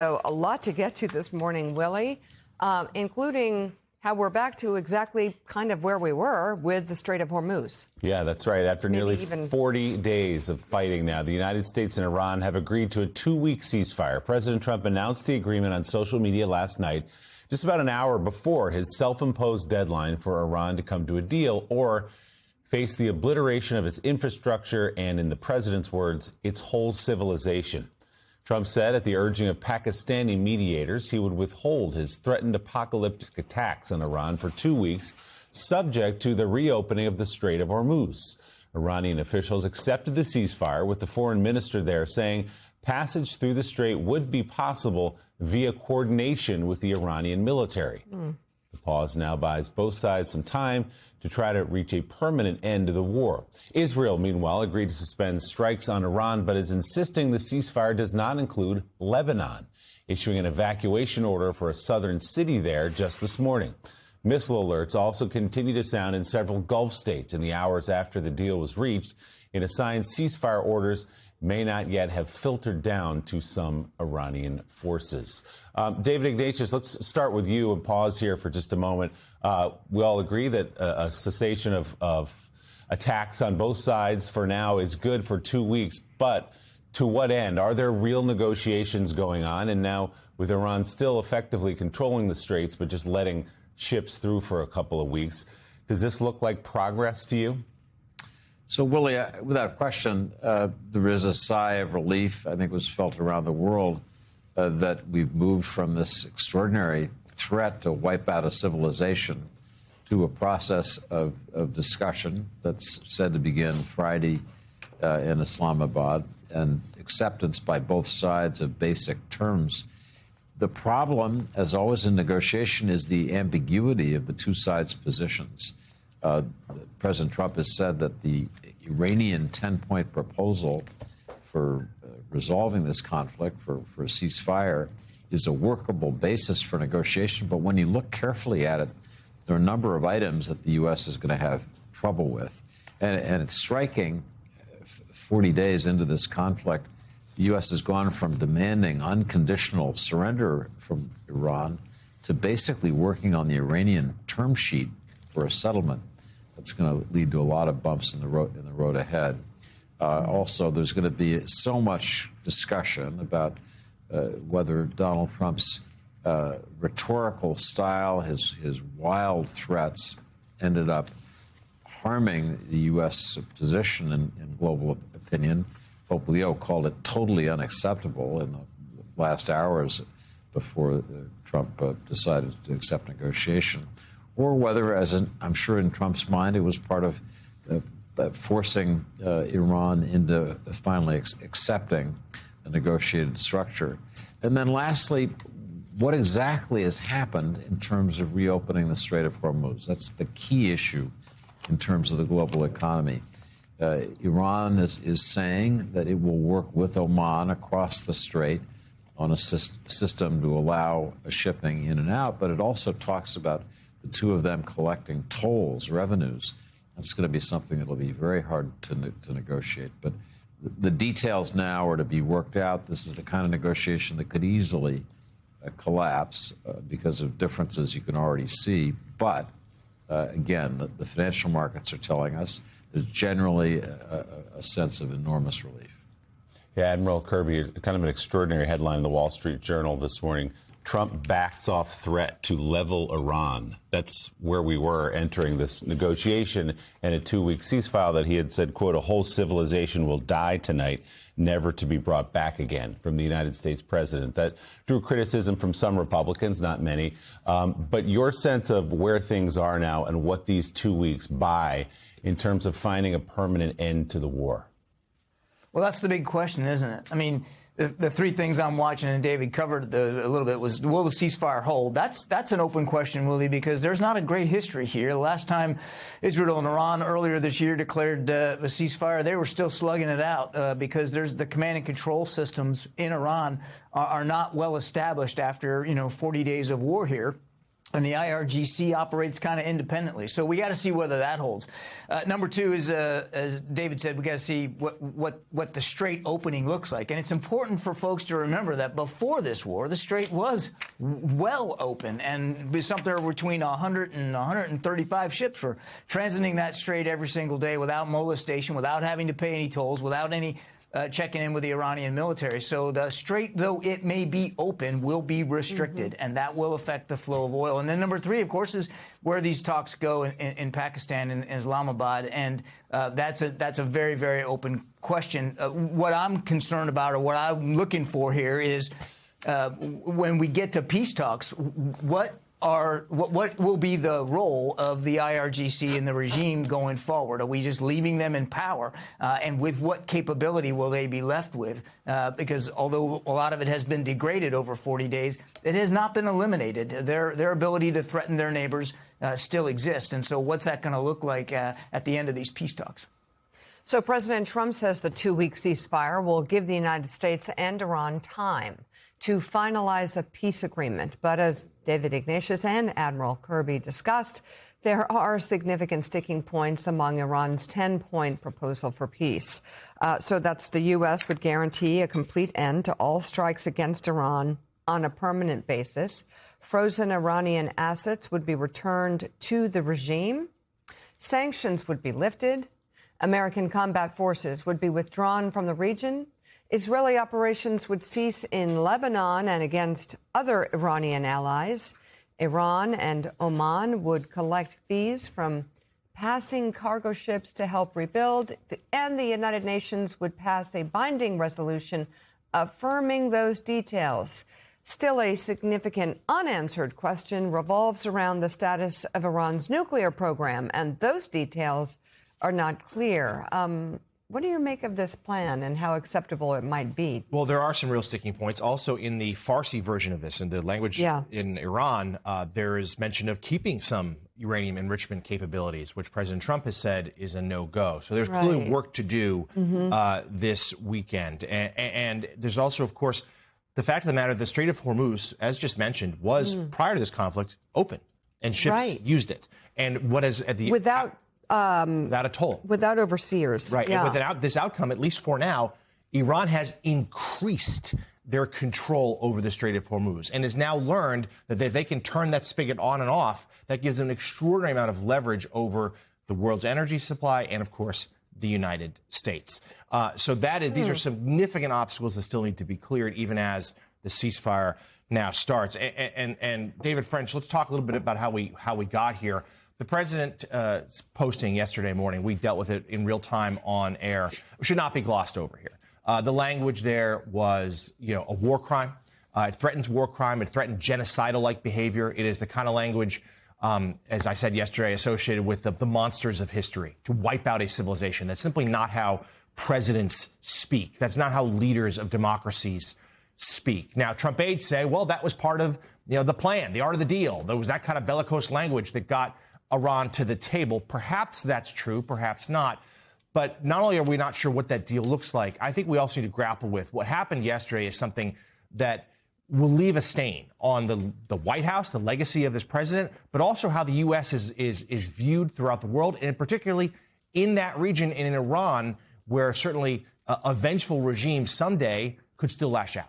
So a lot to get to this morning, Willie, including how we're back to exactly kind of where we were with the Strait of Hormuz. Yeah, that's right. After nearly 40 days of fighting now, the United States and Iran have agreed to a 2-week ceasefire. President Trump announced the agreement on social media last night, just about an hour before his self-imposed deadline for Iran to come to a deal or face the obliteration of its infrastructure and, in the president's words, its whole civilization. Trump said at the urging of Pakistani mediators he would withhold his threatened apocalyptic attacks on Iran for 2 weeks, subject to the reopening of the Strait of Hormuz. Iranian officials accepted the ceasefire, with the foreign minister there saying passage through the strait would be possible via coordination with the Iranian military. The pause now buys both sides some time to try to reach a permanent end to the war. Israel, meanwhile, agreed to suspend strikes on Iran, but is insisting the ceasefire does not include Lebanon, issuing an evacuation order for a southern city there just this morning. Missile alerts also continue to sound in several Gulf states in the hours after the deal was reached, in a sign ceasefire orders may not yet have filtered down to some Iranian forces. David Ignatius, let's start with you and pause here for just a moment. We all agree that a cessation of attacks on both sides for now is good for 2 weeks, but to what end? Are there real negotiations going on? And now, with Iran still effectively controlling the straits, but just letting ships through for a couple of weeks, does this look like progress to you? So, Willie, without question, there is a sigh of relief, I think was felt around the world, that we've moved from this extraordinary threat to wipe out a civilization to a process of discussion that's said to begin Friday in Islamabad, and acceptance by both sides of basic terms. The problem, as always in negotiation, is the ambiguity of the two sides' positions. President Trump has said that the Iranian 10-point proposal for resolving this conflict, for a ceasefire, is a workable basis for negotiation. But when you look carefully at it, there are a number of items that the U.S. is going to have trouble with. And it's striking, 40 days into this conflict, the U.S. has gone from demanding unconditional surrender from Iran to basically working on the Iranian term sheet for a settlement. That's going to lead to a lot of bumps in the road ahead. Also, there's going to be so much discussion about whether Donald Trump's rhetorical style, his wild threats, ended up harming the U.S. position in global opinion. Pope Leo called it totally unacceptable in the last hours before Trump decided to accept negotiation. Or whether, I'm sure in Trump's mind, it was part of forcing Iran into finally accepting a negotiated structure. And then lastly, what exactly has happened in terms of reopening the Strait of Hormuz? That's the key issue in terms of the global economy. Iran is saying that it will work with Oman across the strait on a system to allow shipping in and out, but it also talks about the two of them collecting tolls, revenues. That's going to be something that will be very hard to negotiate. But the details now are to be worked out. This is the kind of negotiation that could easily collapse because of differences you can already see. But again, the financial markets are telling us there's generally a sense of enormous relief. Yeah, Admiral Kirby, kind of an extraordinary headline in the Wall Street Journal this morning. Trump backs off threat to level Iran. That's where we were entering this negotiation and a 2-week ceasefire that he had said, quote, a whole civilization will die tonight, never to be brought back again, from the United States president. That drew criticism from some Republicans, not many. But your sense of where things are now and what these 2 weeks buy in terms of finding a permanent end to the war? Well, that's the big question, isn't it? I mean, the three things I'm watching, and David covered a little bit, was will the ceasefire hold? That's an open question, Willie, because there's not a great history here. The last time Israel and Iran earlier this year declared a ceasefire, they were still slugging it out because there's the command and control systems in Iran are not well established after 40 days of war here. And the IRGC operates kind of independently. So we got to see whether that holds. Number two is, as David said, we got to see what the Strait opening looks like. And it's important for folks to remember that before this war, the Strait was well open, and somewhere between 100 and 135 ships were transiting that strait every single day without molestation, without having to pay any tolls, without any checking in with the Iranian military. So the strait, though it may be open, will be restricted, and that will affect the flow of oil. And then number three, of course, is where these talks go in Pakistan and Islamabad, and that's a very, very open question. What I'm concerned about, or what I'm looking for here, is when we get to peace talks, what will be the role of the IRGC and the regime going forward? Are we just leaving them in power? And with what capability will they be left with? Because although a lot of it has been degraded over 40 days, it has not been eliminated. Their ability to threaten their neighbors still exists. And so what's that going to look like at the end of these peace talks? So President Trump says the 2-week ceasefire will give the United States and Iran time to finalize a peace agreement. But as David Ignatius and Admiral Kirby discussed, there are significant sticking points among Iran's 10-point proposal for peace. So that's the U.S. would guarantee a complete end to all strikes against Iran on a permanent basis. Frozen Iranian assets would be returned to the regime. Sanctions would be lifted. American combat forces would be withdrawn from the region. Israeli operations would cease in Lebanon and against other Iranian allies. Iran and Oman would collect fees from passing cargo ships to help rebuild, and the United Nations would pass a binding resolution affirming those details. Still, a significant unanswered question revolves around the status of Iran's nuclear program, and those details are not clear. What do you make of this plan and how acceptable it might be? Well, there are some real sticking points. Also, in the Farsi version of this, in the language in Iran, there is mention of keeping some uranium enrichment capabilities, which President Trump has said is a no-go. So there's clearly work to do this weekend. And there's also, of course, the fact of the matter, the Strait of Hormuz, as just mentioned, was prior to this conflict open, and ships used it. And what is at the without a toll, without overseers, right? And without this outcome, at least for now, Iran has increased their control over the Strait of Hormuz and has now learned that if they can turn that spigot on and off, that gives them an extraordinary amount of leverage over the world's energy supply and, of course, the United States. So that is these are significant obstacles that still need to be cleared, even as the ceasefire now starts. And David French, let's talk a little bit about how we got here. The president's posting yesterday morning, we dealt with it in real time on air, should not be glossed over here. The language there was, a war crime. It threatens war crime. It threatened genocidal-like behavior. It is the kind of language, as I said yesterday, associated with the monsters of history, to wipe out a civilization. That's simply not how presidents speak. That's not how leaders of democracies speak. Now, Trump aides say, well, that was part of the plan, the art of the deal. There was that kind of bellicose language that got Iran to the table. Perhaps that's true, perhaps not. But not only are we not sure what that deal looks like, I think we also need to grapple with what happened yesterday is something that will leave a stain on the White House, the legacy of this president, but also how the U.S. is viewed throughout the world, and particularly in that region and in Iran, where certainly a vengeful regime someday could still lash out.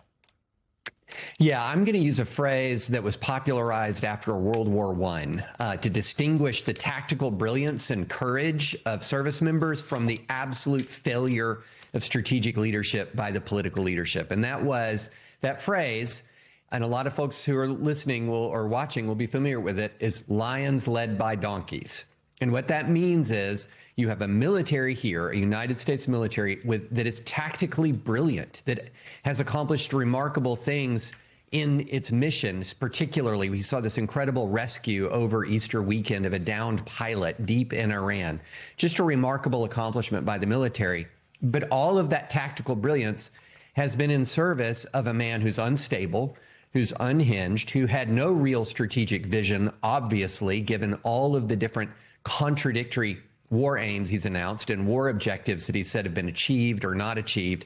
Yeah, I'm going to use a phrase that was popularized after World War I to distinguish the tactical brilliance and courage of service members from the absolute failure of strategic leadership by the political leadership. And that phrase, and a lot of folks who are listening or watching will be familiar with it, is lions led by donkeys. And what that means is you have a military here, a United States military that is tactically brilliant, that has accomplished remarkable things in its missions. Particularly, we saw this incredible rescue over Easter weekend of a downed pilot deep in Iran. Just a remarkable accomplishment by the military. But all of that tactical brilliance has been in service of a man who's unstable, who's unhinged, who had no real strategic vision, obviously, given all of the different contradictory war aims he's announced and war objectives that he said have been achieved or not achieved.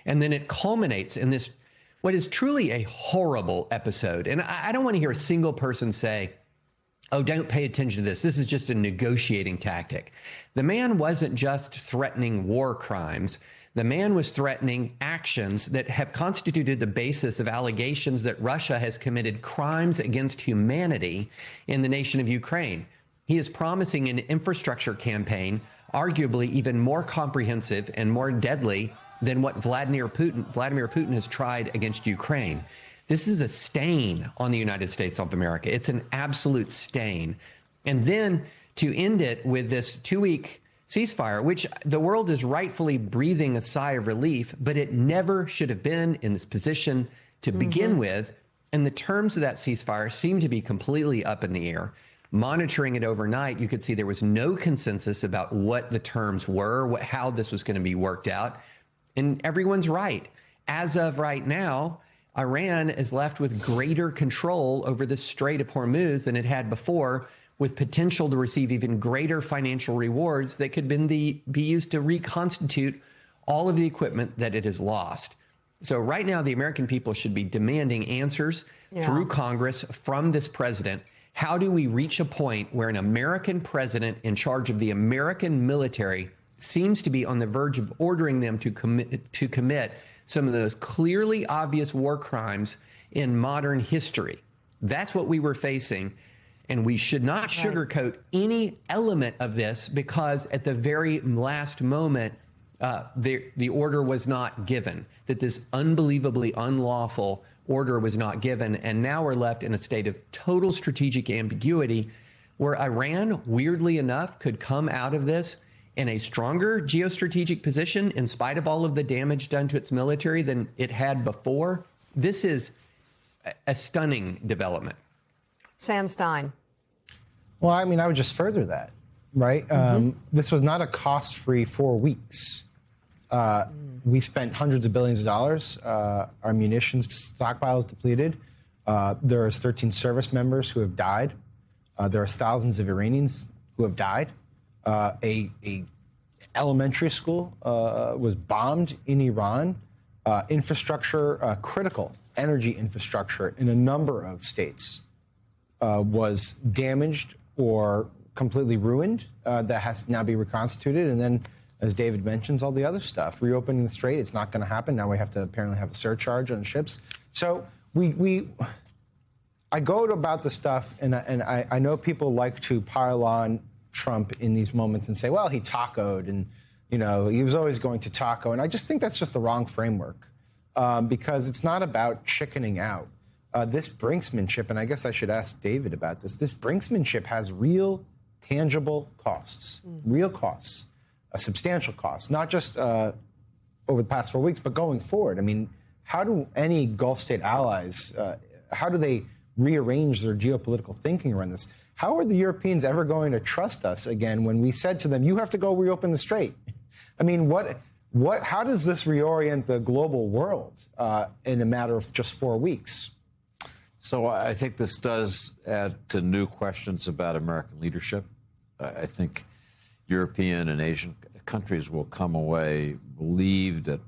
And then it culminates in this, what is truly a horrible episode. And I don't want to hear a single person say oh, don't pay attention to this. This is just a negotiating tactic. The man wasn't just threatening war crimes. The man was threatening actions that have constituted the basis of allegations that Russia has committed crimes against humanity in the nation of Ukraine. He is promising an infrastructure campaign, arguably even more comprehensive and more deadly than what Vladimir Putin has tried against Ukraine. This is a stain on the United States of America. It's an absolute stain. And then to end it with this 2-week ceasefire, which the world is rightfully breathing a sigh of relief, but it never should have been in this position to begin with. And the terms of that ceasefire seem to be completely up in the air. Monitoring it overnight, you could see there was no consensus about what the terms were, how this was going to be worked out. And everyone's right. As of right now, Iran is left with greater control over the Strait of Hormuz than it had before, with potential to receive even greater financial rewards that could be used to reconstitute all of the equipment that it has lost. So right now, the American people should be demanding answers through Congress from this president. How do we reach a point where an American president in charge of the American military seems to be on the verge of ordering them to commit some of those clearly obvious war crimes in modern history? That's what we were facing. And we should not sugarcoat any element of this, because at the very last moment, the order was not given, that this unbelievably unlawful order was not given. And now we're left in a state of total strategic ambiguity, where Iran, weirdly enough, could come out of this in a stronger geostrategic position in spite of all of the damage done to its military than it had before. This is a stunning development. Sam Stein. Well, I mean, I would just further that, right? This was not a cost-free 4 weeks. We spent hundreds of billions of dollars. Our munitions stockpiles depleted. There are 13 service members who have died. There are thousands of Iranians who have died. A elementary school was bombed in Iran. Infrastructure, critical energy infrastructure in a number of states was damaged or completely ruined. That has to now be reconstituted. And then, as David mentions, all the other stuff. Reopening the strait, it's not going to happen. Now we have to apparently have a surcharge on ships. So I go about the stuff, and I know people like to pile on Trump in these moments and say, well, he tacoed, and he was always going to taco. And I just think that's just the wrong framework, because it's not about chickening out. This brinksmanship, and I guess I should ask David about this, brinksmanship has real, tangible costs, real costs, substantial costs, not just over the past 4 weeks, but going forward. I mean, how do any Gulf state allies, how do they rearrange their geopolitical thinking around this? How are the Europeans ever going to trust us again when we said to them, you have to go reopen the strait? I mean, how does this reorient the global world in a matter of just 4 weeks? So I think this does add to new questions about American leadership. I think European and Asian countries will come away relieved at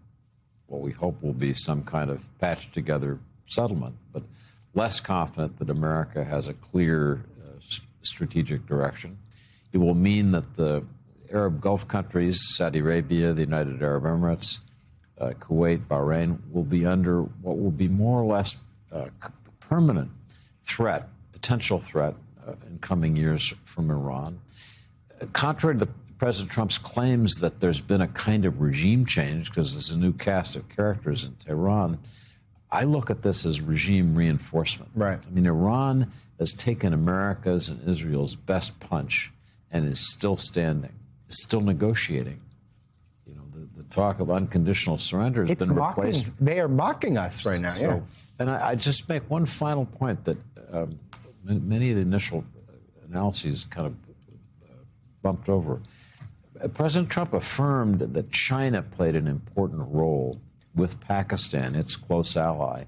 what we hope will be some kind of patched together settlement, but less confident that America has a clear strategic direction. It will mean that the Arab Gulf countries, Saudi Arabia, the United Arab Emirates, Kuwait, Bahrain, will be under what will be more or less permanent threat, potential threat in coming years from Iran. Contrary to President Trump's claims that there's been a kind of regime change because there's a new cast of characters in Tehran, I look at this as regime reinforcement. Right. I mean, Iran has taken America's and Israel's best punch and is still standing, is still negotiating. The talk of unconditional surrender has been replaced. They are mocking us right now. So, and I just make one final point that many of the initial analyses kind of bumped over. President Trump affirmed that China played an important role with Pakistan, its close ally,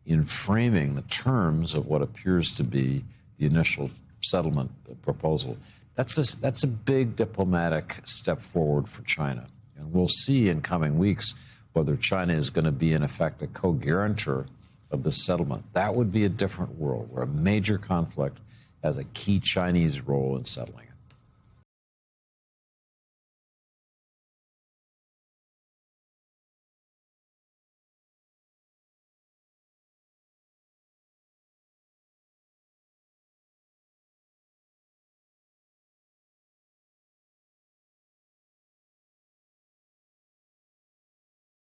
in framing the terms of what appears to be the initial settlement proposal. That's a big diplomatic step forward for China. And we'll see in coming weeks whether China is going to be, in effect, a co-guarantor of the settlement. That would be a different world where a major conflict has a key Chinese role in settling.